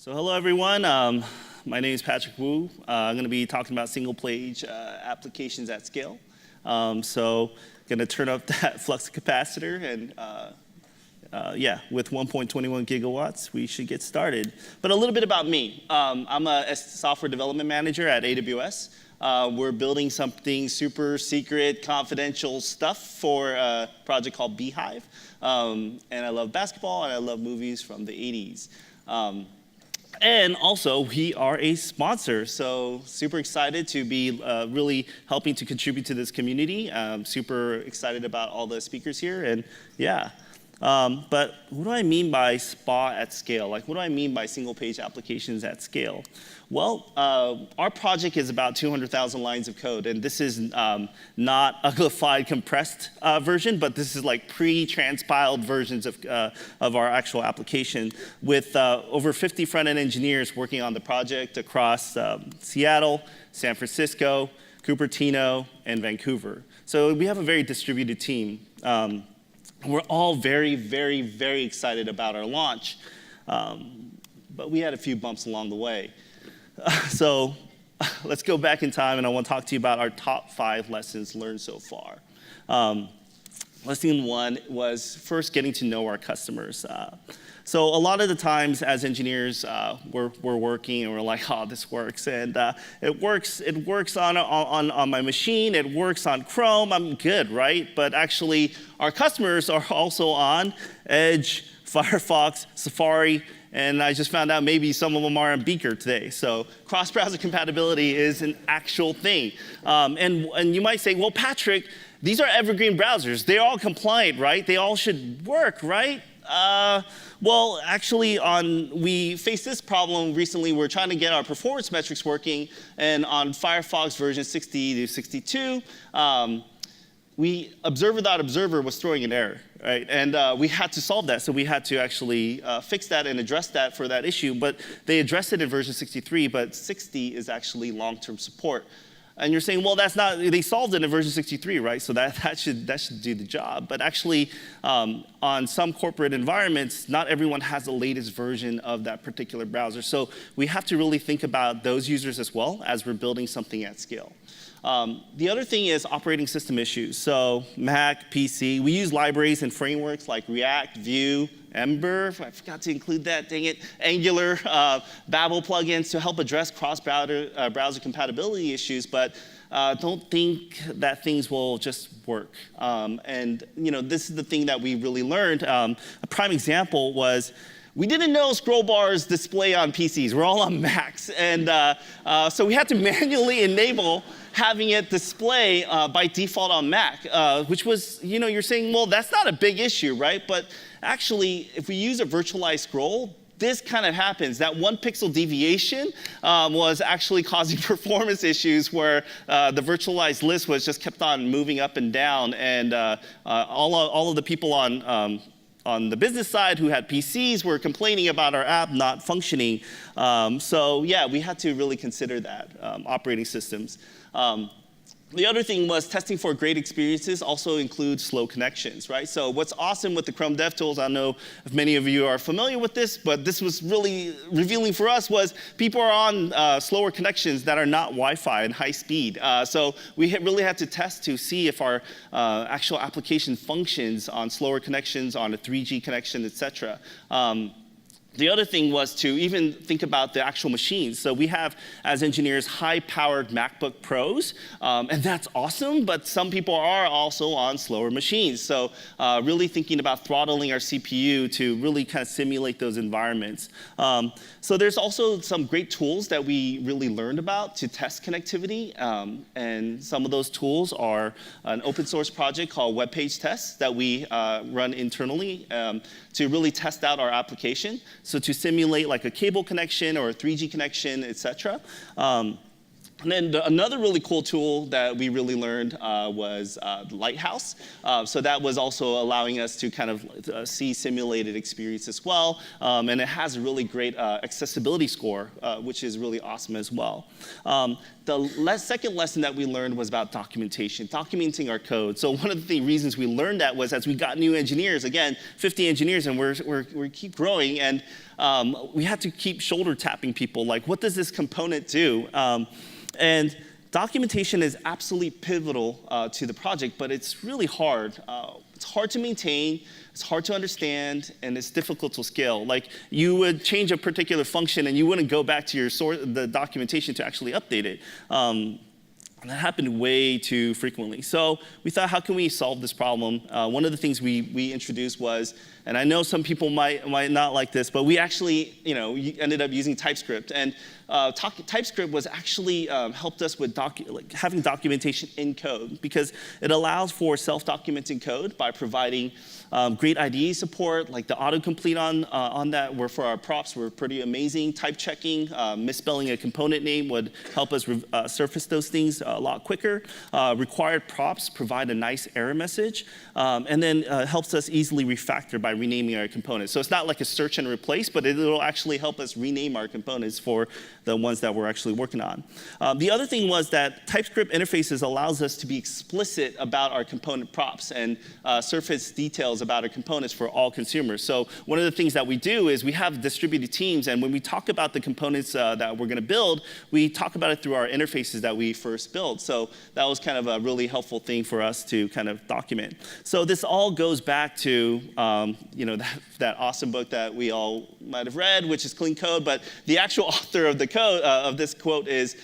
So hello everyone, my name is Patrick Wu. I'm going to be talking about single page applications at scale. So going to turn up that flux capacitor and yeah, with 1.21 gigawatts, we should get started. But a little bit about me. I'm a software development manager at AWS. We're building something super secret, confidential stuff for a project called Beehive. And I love basketball and I love movies from the 80s. And also, we are a sponsor, so super excited to be really helping to contribute to this community. Super excited about all the speakers here, and yeah. But what do I mean by SPA at scale? Like, what do I mean by single-page applications at scale? Well, our project is about 200,000 lines of code, and this is not uglified, compressed version, but this is like pre-transpiled versions of our actual application with over 50 front-end engineers working on the project across Seattle, San Francisco, Cupertino, and Vancouver. So we have a very distributed team. We're all very, very, very excited about our launch, but we had a few bumps along the way. So let's go back in time, and I want to talk to you about our top 5 lessons learned so far. Lesson 1 was first getting to know our customers. So a lot of the times as engineers, we're working and we're like, oh, this works. And it works on my machine, it works on Chrome, I'm good, right? But actually, our customers are also on Edge, Firefox, Safari, and I just found out maybe some of them are on Beaker today. So cross-browser compatibility is an actual thing. And you might say, well, Patrick, these are evergreen browsers. They're all compliant, right? They all should work, right? Well, actually, we faced this problem recently. We're trying to get our performance metrics working, and on Firefox version 60 to 62, observer.observer was throwing an error, right? And we had to solve that, so we had to actually fix that and address that for that issue. But they addressed it in version 63, but 60 is actually long-term support. And you're saying, well, that's not, they solved it in version 63, right? So that should do the job. But actually, on some corporate environments, not everyone has the latest version of that particular browser. So we have to really think about those users as well as we're building something at scale. The other thing is operating system issues. So Mac, PC, we use libraries and frameworks like React, Vue, Ember, I forgot to include that, dang it, Angular, Babel plugins to help address cross-browser compatibility issues, but don't think that things will just work. And this is the thing that we really learned. A prime example was we didn't know scroll bars display on PCs. We're all on Macs. And so we had to manually enable having it display by default on Mac, which was, you're saying, well, that's not a big issue, right? But actually, if we use a virtualized scroll, this kind of happens. That 1 pixel deviation was actually causing performance issues where the virtualized list was just kept on moving up and down, and all of the people on the business side who had PCs were complaining about our app not functioning. So yeah, we had to really consider that, operating systems. The other thing was testing for great experiences also includes slow connections, right? So what's awesome with the Chrome DevTools, I don't know if many of you are familiar with this, but this was really revealing for us was people are on slower connections that are not Wi-Fi and high speed. So we really had to test to see if our actual application functions on slower connections, on a 3G connection, et cetera. The other thing was to even think about the actual machines. So we have, as engineers, high-powered MacBook Pros, and that's awesome, but some people are also on slower machines. So really thinking about throttling our CPU to really kind of simulate those environments. So there's also some great tools that we really learned about to test connectivity, and some of those tools are an open source project called Web Page Tests that we run internally to really test out our application. So to simulate like a cable connection or a 3G connection, et cetera. And then another really cool tool that we really learned was Lighthouse. So that was also allowing us to kind of see simulated experience as well. And it has a really great accessibility score, which is really awesome as well. The second lesson that we learned was about documentation, documenting our code. So one of the reasons we learned that was as we got new engineers, again, 50 engineers, and we keep growing, and we had to keep shoulder tapping people, like, what does this component do? And documentation is absolutely pivotal to the project, but it's really hard. It's hard to maintain, it's hard to understand, and it's difficult to scale. Like, you would change a particular function and you wouldn't go back to your the documentation to actually update it. And that happened way too frequently. So we thought, how can we solve this problem? One of the things we introduced was, and I know some people might not like this, but we actually ended up using TypeScript. And TypeScript was actually helped us with having documentation in code, because it allows for self-documenting code by providing great IDE support, like the autocomplete on that, where for our props were pretty amazing. Type checking, misspelling a component name would help us surface those things a lot quicker. Required props provide a nice error message, and then helps us easily refactor by renaming our components. So it's not like a search and replace, but it will actually help us rename our components for the ones that we're actually working on. The other thing was that TypeScript interfaces allows us to be explicit about our component props and surface details about our components for all consumers. So one of the things that we do is we have distributed teams, and when we talk about the components that we're going to build, we talk about it through our interfaces that we first built. So that was kind of a really helpful thing for us to kind of document. So this all goes back to that awesome book that we all might have read, which is Clean Code, but the actual author of the code of this quote is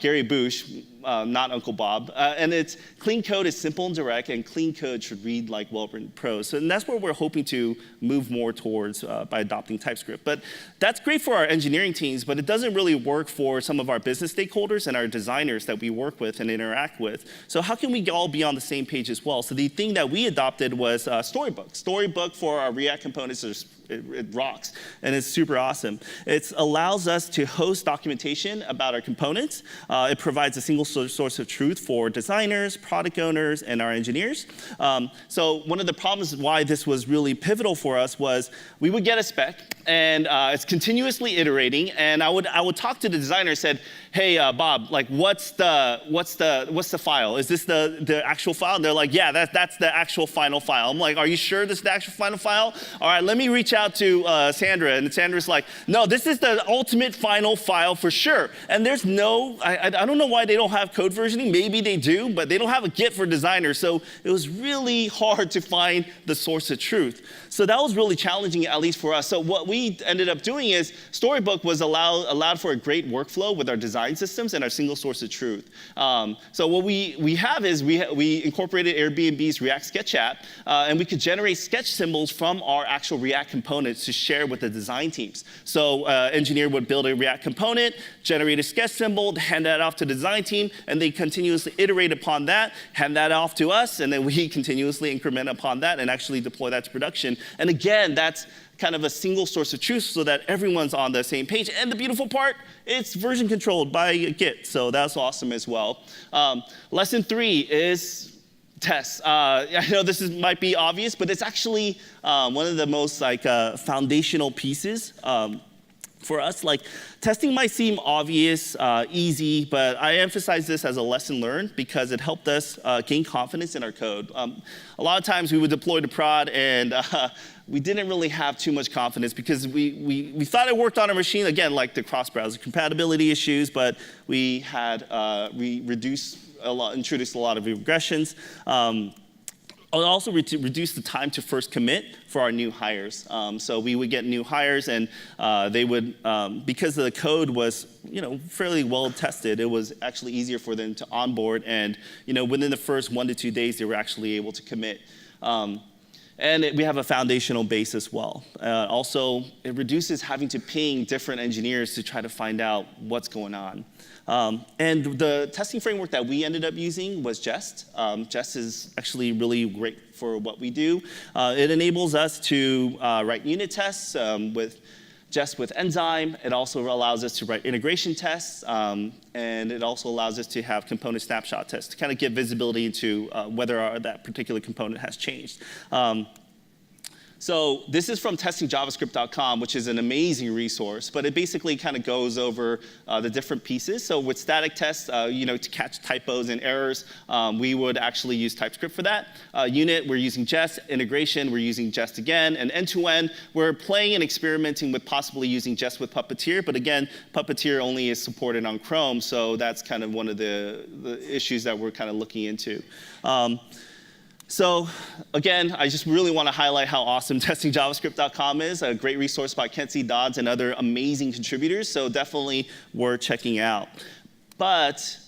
Gary Bush, not Uncle Bob. And it's clean code is simple and direct, and clean code should read like well-written prose. So, and that's where we're hoping to move more towards by adopting TypeScript. But that's great for our engineering teams, but it doesn't really work for some of our business stakeholders and our designers that we work with and interact with. So how can we all be on the same page as well? So the thing that we adopted was Storybook. Storybook for our React components is it rocks, and it's super awesome. It allows us to host documentation about our components. It provides a single source of truth for designers, product owners, and our engineers. So one of the problems why this was really pivotal for us was we would get a spec, and it's continuously iterating. And I would talk to the designer and said, "Hey, Bob, like, what's the file? Is this the actual file?" And they're like, "Yeah, that's the actual final file." I'm like, "Are you sure this is the actual final file? All right, let me reach out to Sandra." And Sandra's like, "No, this is the ultimate final file for sure." And there's no, I don't know why they don't have code versioning. Maybe they do, but they don't have a Git for designers. So it was really hard to find the source of truth. So that was really challenging, at least for us. So what we ended up doing is Storybook was allowed for a great workflow with our design systems and our single source of truth. So what we have is we incorporated Airbnb's React Sketch app, and we could generate sketch symbols from our actual React components to share with the design teams. So engineer would build a React component, generate a sketch symbol, hand that off to the design team, and they continuously iterate upon that, hand that off to us, and then we continuously increment upon that and actually deploy that to production. And again, that's kind of a single source of truth so that everyone's on the same page. And the beautiful part, it's version controlled by Git, so that's awesome as well. Lesson 3 is tests. I know this might be obvious, but it's actually one of the most foundational pieces for us. Like, testing might seem obvious, easy, but I emphasize this as a lesson learned because it helped us gain confidence in our code. A lot of times we would deploy to prod and we didn't really have too much confidence because we thought it worked on our machine, again, like the cross-browser compatibility issues, but we had introduced a lot of regressions. It also reduced the time to first commit for our new hires. So we would get new hires, and they would, because the code was fairly well tested, it was actually easier for them to onboard. And within the first 1 to 2 days, they were actually able to commit. And we have a foundational base as well. Also, it reduces having to ping different engineers to try to find out what's going on. And the testing framework that we ended up using was Jest. Jest is actually really great for what we do. It enables us to write unit tests with Enzyme. It also allows us to write integration tests, and it also allows us to have component snapshot tests to kind of give visibility into whether that particular component has changed. So this is from testingjavascript.com, which is an amazing resource, but it basically kind of goes over the different pieces. So with static tests, to catch typos and errors, we would actually use TypeScript for that. Unit, we're using Jest. Integration, we're using Jest again. And end-to-end, we're playing and experimenting with possibly using Jest with Puppeteer, but again, Puppeteer only is supported on Chrome, so that's kind of one of the issues that we're kind of looking into. So again, I just really want to highlight how awesome testingjavascript.com is, a great resource by Kenzie Dodds and other amazing contributors, so definitely worth checking out. But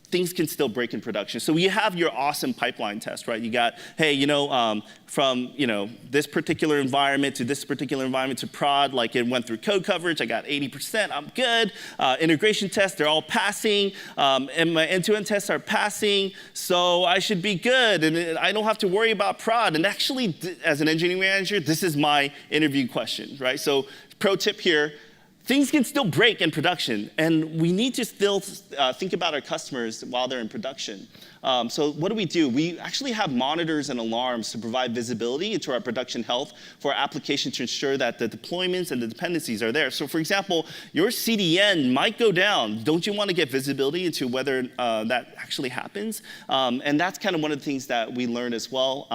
things can still break in production. So you have your awesome pipeline test, right? You got, hey, from this particular environment to this particular environment to prod, like it went through code coverage, I got 80%, I'm good. Integration tests, they're all passing, and my end-to-end tests are passing, so I should be good, and I don't have to worry about prod. And actually, as an engineering manager, this is my interview question, right? So pro tip here, things can still break in production, and we need to still think about our customers while they're in production. So what do? We actually have monitors and alarms to provide visibility into our production health for our application to ensure that the deployments and the dependencies are there. So for example, your CDN might go down. Don't you want to get visibility into whether that actually happens? And that's kind of one of the things that we learned as well.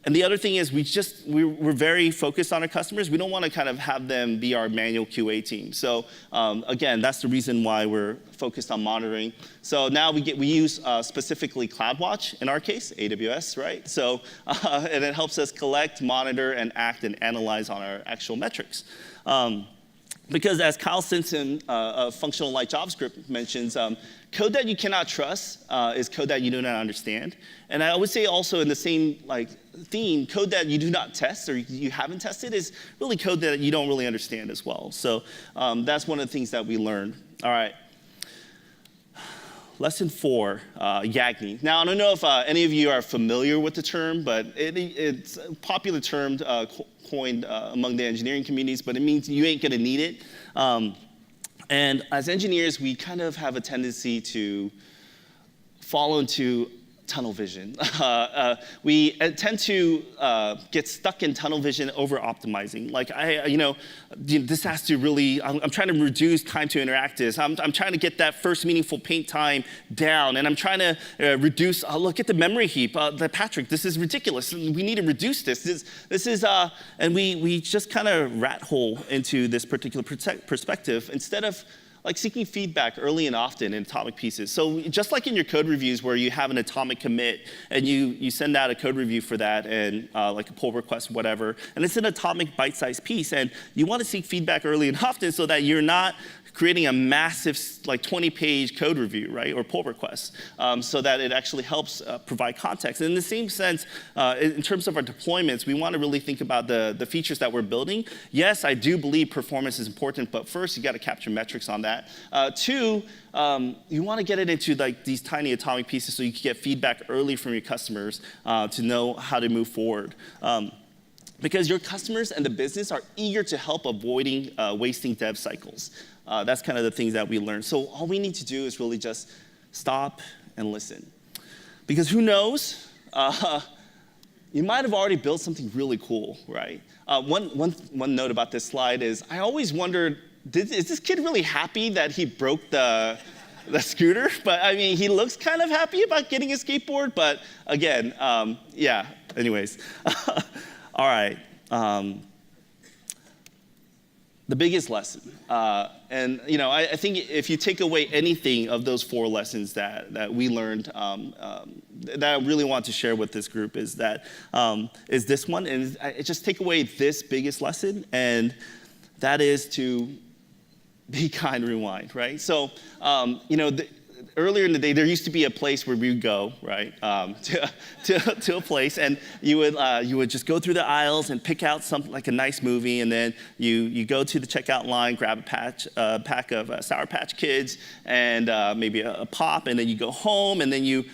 And the other thing is we're very focused on our customers. We don't want to kind of have them be our manual QA team. So again, that's the reason why we're focused on monitoring. So now we use specifically CloudWatch in our case, AWS, right? So and it helps us collect, monitor, and act and analyze on our actual metrics. Because as Kyle Simpson of Functional Light JavaScript mentions, code that you cannot trust is code that you do not understand. And I would say also in the same theme, code that you do not test or you haven't tested is really code that you don't really understand as well. So that's one of the things that we learned. All right. Lesson 4, YAGNI. Now, I don't know if any of you are familiar with the term, but it's a popular term coined among the engineering communities, but it means you ain't gonna need it. And as engineers, we kind of have a tendency to fall into tunnel vision. We tend to get stuck in tunnel vision over optimizing. Like this has to really, I'm trying to reduce time to interactives. I'm trying to get that first meaningful paint time down, and I'm trying to reduce, look at the memory heap. Patrick, this is ridiculous. We need to reduce this. This is, and we just kind of rat hole into this particular perspective instead of seeking feedback early and often in atomic pieces. So just like in your code reviews where you have an atomic commit and you send out a code review for that and like a pull request, whatever, and it's an atomic bite-sized piece, and you want to seek feedback early and often so that you're not creating a massive 20-page code review, right, or pull request, so that it actually helps provide context. And in the same sense, in terms of our deployments, we want to really think about the features that we're building. Yes, I do believe performance is important, but first, you got to capture metrics on that. Two, you want to get it into these tiny atomic pieces so you can get feedback early from your customers to know how to move forward. Because your customers and the business are eager to help avoiding wasting dev cycles. That's kind of the things that we learned. So all we need to do is really just stop and listen. Because who knows, you might have already built something really cool, right? One note about this slide is I always wondered, is this kid really happy that he broke the scooter? But I mean, he looks kind of happy about getting a skateboard, but again, yeah, anyways. All right. The biggest lesson, and I think if you take away anything of those 4 lessons that we learned, that I really want to share with this group is this one, and I just take away this biggest lesson, and that is to be kind, rewind, right? So, earlier in the day, there used to be a place where we would go, right, to a place, and you would just go through the aisles and pick out something like a nice movie, and then you go to the checkout line, grab a pack of Sour Patch Kids, and maybe a pop, and then you go home, and then you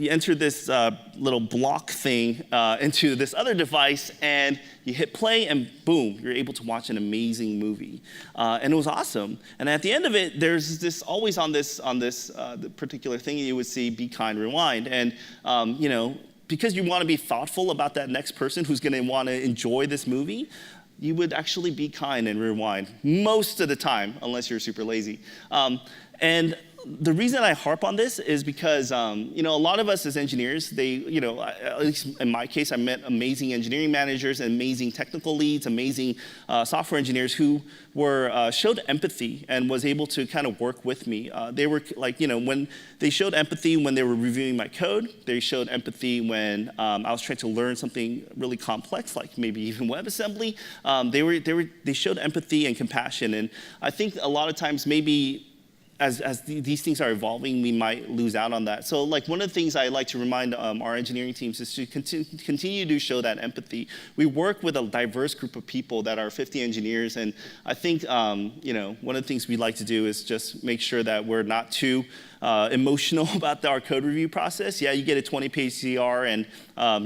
enter this little block thing into this other device, and you hit play, and boom, you're able to watch an amazing movie. And it was awesome. And at the end of it, there's this always on this the particular thing you would see, be kind, rewind. And because you want to be thoughtful about that next person who's going to want to enjoy this movie, you would actually be kind and rewind most of the time, unless you're super lazy. And the reason I harp on this is because a lot of us as engineers, at least in my case, I met amazing engineering managers, amazing technical leads, amazing software engineers who showed empathy and was able to kind of work with me. They were when they showed empathy when they were reviewing my code. They showed empathy when I was trying to learn something really complex, like maybe even WebAssembly. They showed empathy and compassion, and I think a lot of times maybe as these things are evolving, we might lose out on that. So one of the things I like to remind our engineering teams is to continue to show that empathy. We work with a diverse group of people that are 50 engineers, and I think one of the things we like to do is just make sure that we're not too emotional about our code review process. Yeah, you get a 20-page CR, and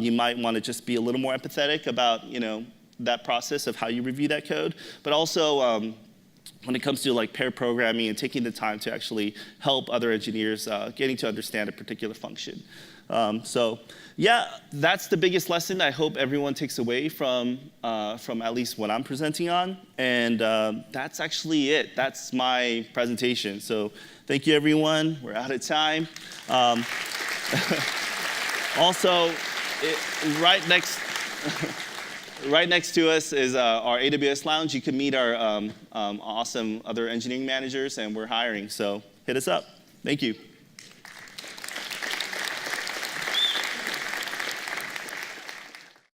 you might want to just be a little more empathetic about that process of how you review that code, but also when it comes to pair programming and taking the time to actually help other engineers getting to understand a particular function. So yeah, that's the biggest lesson I hope everyone takes away from at least what I'm presenting on. And that's actually it. That's my presentation. So thank you, everyone. We're out of time. Also, right next to us is our AWS lounge. You can meet our awesome other engineering managers, and we're hiring. So hit us up. Thank you.